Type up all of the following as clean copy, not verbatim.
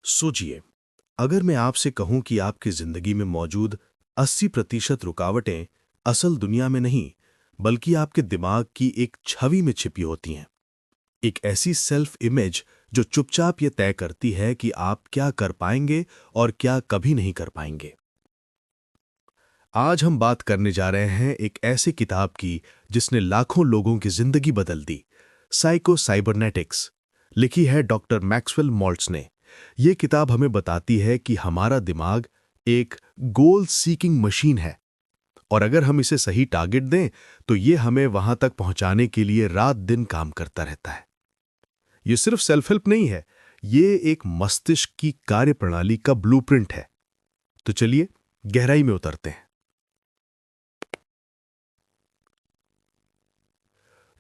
सोचिए, अगर मैं आपसे कहूं कि आपकी जिंदगी में मौजूद 80% रुकावटें असल दुनिया में नहीं, बल्कि आपके दिमाग की एक छवि में छिपी होती हैं। एक ऐसी सेल्फ इमेज जो चुपचाप ये तय करती है कि आप क्या कर पाएंगे और क्या कभी नहीं कर पाएंगे। आज हम बात करने जा रहे हैं एक ऐसी किताब की जिसने लाखों लोगों की जिंदगी बदल दी। साइको साइबरनेटिक्स लिखी है डॉक्टर मैक्सवेल मॉल्ट्स ने। यह किताब हमें बताती है कि हमारा दिमाग एक गोल सीकिंग मशीन है, और अगर हम इसे सही टारगेट दें तो ये हमें वहां तक पहुंचाने के लिए रात दिन काम करता रहता है। ये सिर्फ सेल्फ हेल्प नहीं है, ये एक मस्तिष्क की कार्यप्रणाली का ब्लूप्रिंट है। तो चलिए गहराई में उतरते हैं।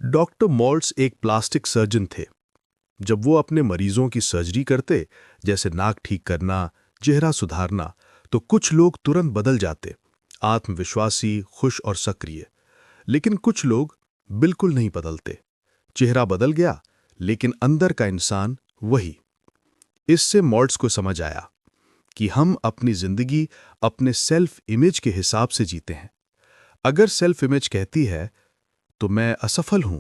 डॉक्टर मॉल्ट्स एक प्लास्टिक सर्जन थे। जब वो अपने मरीजों की सर्जरी करते, जैसे नाक ठीक करना, चेहरा सुधारना, तो कुछ लोग तुरंत बदल जाते, आत्मविश्वासी, खुश और सक्रिय। लेकिन कुछ लोग बिल्कुल नहीं बदलते। चेहरा बदल गया, लेकिन अंदर का इंसान वही। इससे मॉल्ट्स को समझ आया कि हम अपनी जिंदगी अपने सेल्फ इमेज के हिसाब से जीते हैं। अगर सेल्फ इमेज कहती है तो मैं असफल हूं,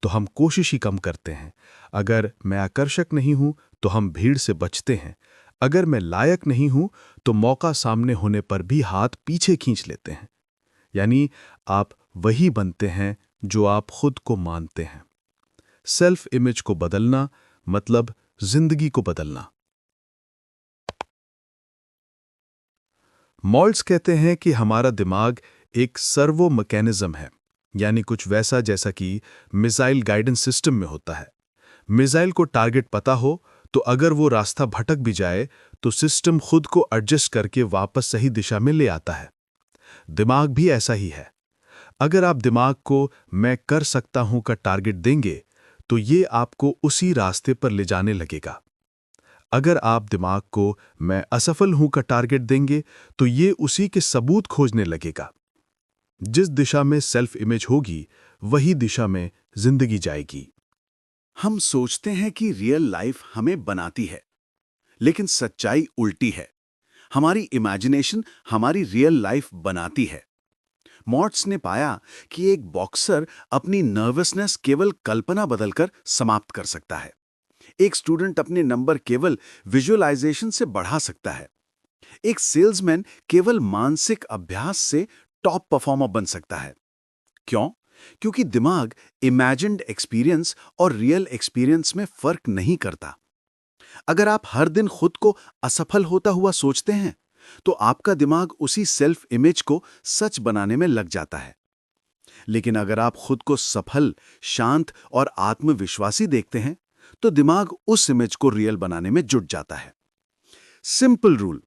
तो हम कोशिश ही कम करते हैं। अगर मैं आकर्षक नहीं हूं तो हम भीड़ से बचते हैं। अगर मैं लायक नहीं हूं तो मौका सामने होने पर भी हाथ पीछे खींच लेते हैं। यानी आप वही बनते हैं जो आप खुद को मानते हैं। सेल्फ इमेज को बदलना मतलब जिंदगी को बदलना। मॉल्ट्स कहते हैं कि हमारा दिमाग एक सर्वो मैकेनिज्म है, यानी कुछ वैसा जैसा कि मिसाइल गाइडेंस सिस्टम में होता है। मिसाइल को टारगेट पता हो तो अगर वो रास्ता भटक भी जाए तो सिस्टम खुद को एडजस्ट करके वापस सही दिशा में ले आता है। दिमाग भी ऐसा ही है। अगर आप दिमाग को मैं कर सकता हूं का टारगेट देंगे तो ये आपको उसी रास्ते पर ले जाने लगेगा। अगर आप दिमाग को मैं असफल हूं का टारगेट देंगे तो ये उसी के सबूत खोजने लगेगा। जिस दिशा में सेल्फ इमेज होगी, वही दिशा में जिंदगी जाएगी। हम सोचते हैं कि रियल लाइफ हमें बनाती है, लेकिन सच्चाई उल्टी है। हमारी इमेजिनेशन हमारी रियल लाइफ बनाती है। मॉर्ट्स ने पाया कि एक बॉक्सर अपनी नर्वसनेस केवल कल्पना बदलकर समाप्त कर सकता है। एक स्टूडेंट अपने नंबर केवल विजुअलाइजेशन से बढ़ा सकता है। एक सेल्समैन केवल मानसिक अभ्यास से टॉप परफॉर्मर बन सकता है। क्यों? क्योंकि दिमाग इमेजिन्ड एक्सपीरियंस और रियल एक्सपीरियंस में फर्क नहीं करता। अगर आप हर दिन खुद को असफल होता हुआ सोचते हैं, तो आपका दिमाग उसी सेल्फ इमेज को सच बनाने में लग जाता है। लेकिन अगर आप खुद को सफल, शांत और आत्मविश्वासी देखते हैं, तो दिमाग उस इमेज को रियल बनाने में जुट जाता है। Simple rule: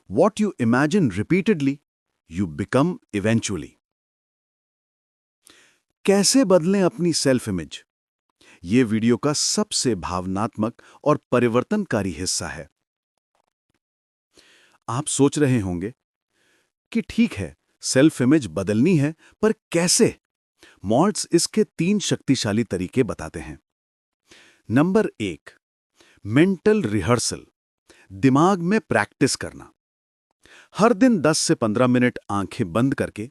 what you imagine repeatedly, you become eventually. कैसे बदलें अपनी सेल्फ इमेज? ये वीडियो का सबसे भावनात्मक और परिवर्तनकारी हिस्सा है। आप सोच रहे होंगे कि ठीक है, सेल्फ इमेज बदलनी है, पर कैसे? मॉल्ट्स इसके 3 शक्तिशाली तरीके बताते हैं। नंबर 1, मेंटल रिहर्सल, दिमाग में प्रैक्टिस करना। हर दिन 10 से 15 मिनट आंखें बंद करके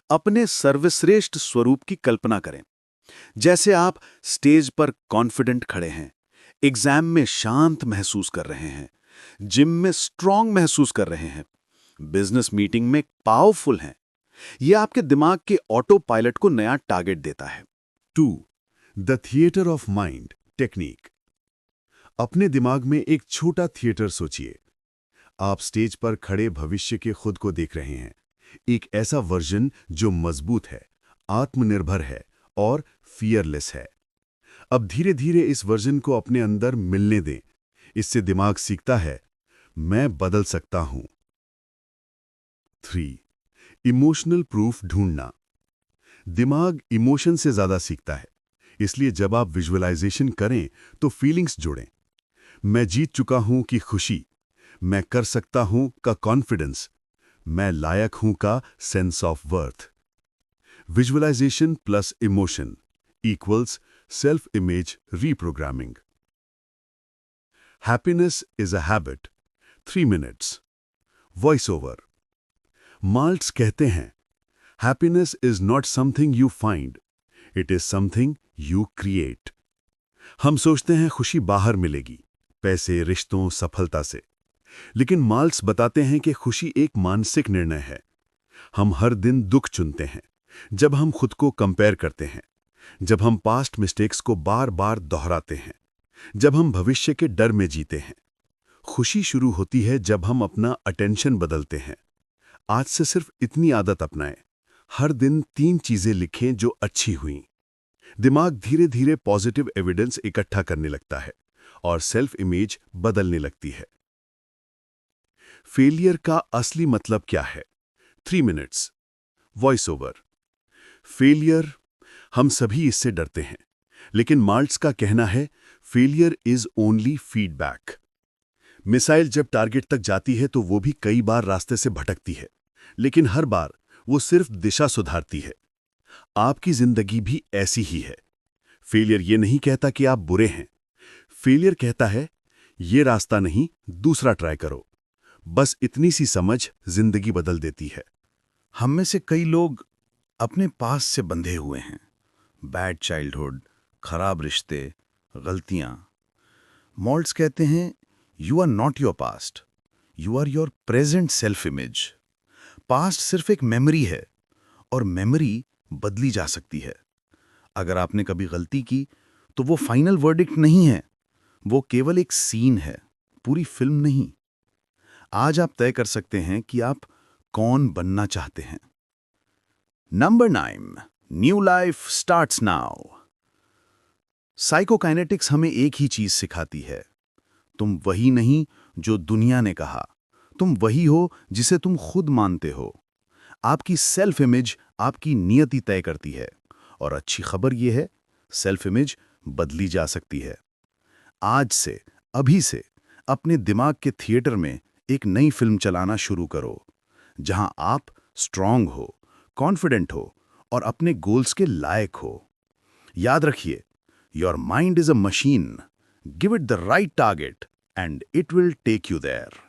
अपने सर्वश्रेष्ठ स्वरूप की कल्पना करें। जैसे आप स्टेज पर कॉन्फिडेंट खड़े हैं, एग्जाम में शांत महसूस कर रहे हैं, जिम में स्ट्रांग महसूस कर रहे हैं, बिजनेस मीटिंग में पावरफुल हैं। यह आपके दिमाग के ऑटो पायलट को नया टारगेट देता है। 2. The theatre of mind technique. अपने दिमाग में एक छोटा थिएटर सोचिए। आप स्टेज पर खड़े भविष्य के खुद को देख रहे हैं। एक ऐसा वर्जन जो मजबूत है, आत्मनिर्भर है और फियरलेस है। अब धीरे धीरे इस वर्जन को अपने अंदर मिलने दें। इससे दिमाग सीखता है, मैं बदल सकता हूं। 3. इमोशनल प्रूफ ढूंढना। दिमाग इमोशन से ज्यादा सीखता है, इसलिए जब आप विजुअलाइजेशन करें तो फीलिंग्स जोड़ें। मैं जीत चुका हूं की खुशी, मैं कर सकता हूं का कॉन्फिडेंस, मैं लायक हूं का sense of worth. Visualisation plus emotion equals self image reprogramming. Happiness is a habit. 3 minutes. Voice over. Maltz कहते हैं, Happiness is not something you find. It is something you create. हम सोचते हैं खुशी बाहर मिलेगी, पैसे, रिश्तों, सफलता से। लेकिन माल्ट्स बताते हैं कि खुशी एक मानसिक निर्णय है। हम हर दिन दुख चुनते हैं, जब हम खुद को कंपेयर करते हैं, जब हम पास्ट मिस्टेक्स को बार बार दोहराते हैं, जब हम भविष्य के डर में जीते हैं। खुशी शुरू होती है जब हम अपना अटेंशन बदलते हैं। आज से सिर्फ इतनी आदत अपनाएं, हर दिन 3 चीजें लिखें जो अच्छी हुईं। दिमाग धीरे धीरे पॉजिटिव एविडेंस इकट्ठा करने लगता है और सेल्फ इमेज बदलने लगती है। फेलियर का असली मतलब क्या है? 3 मिनट्स। Voice over. फेलियर, हम सभी इससे डरते हैं, लेकिन माल्ट्स का कहना है failure is only feedback. Missile जब टारगेट तक जाती है तो वो भी कई बार रास्ते से भटकती है, लेकिन हर बार वो सिर्फ दिशा सुधारती है। आपकी जिंदगी भी ऐसी ही है। फेलियर ये नहीं कहता कि आप बुरे हैं। फेलियर कहता है ये रास्ता नहीं, दूसरा ट्राई करो। बस इतनी सी समझ जिंदगी बदल देती है। हम में से कई लोग अपने पास से बंधे हुए हैं। बैड चाइल्डहुड, खराब रिश्ते, गलतियां। मॉल्ट्स कहते हैं you are not your past, you are your present self image. Past सिर्फ एक मेमोरी है और मेमोरी बदली जा सकती है। अगर आपने कभी गलती की तो वो फाइनल वर्डिक्ट नहीं है, वो केवल एक सीन है, पूरी फिल्म नहीं। आज आप तय कर सकते हैं कि आप कौन बनना चाहते हैं। Number 9, new life starts now. Psychokinetics हमें एक ही चीज सिखाती है, तुम वही नहीं जो दुनिया ने कहा, तुम वही हो जिसे तुम खुद मानते हो। आपकी सेल्फ इमेज आपकी नियति तय करती है, और अच्छी खबर यह है, सेल्फ इमेज बदली जा सकती है। आज से, अभी से अपने दिमाग के थिएटर में एक नई फिल्म चलाना शुरू करो, जहां आप स्ट्रांग हो, कॉन्फिडेंट हो और अपने गोल्स के लायक हो। याद रखिए, your mind is a machine, give it the right target and it will take you there.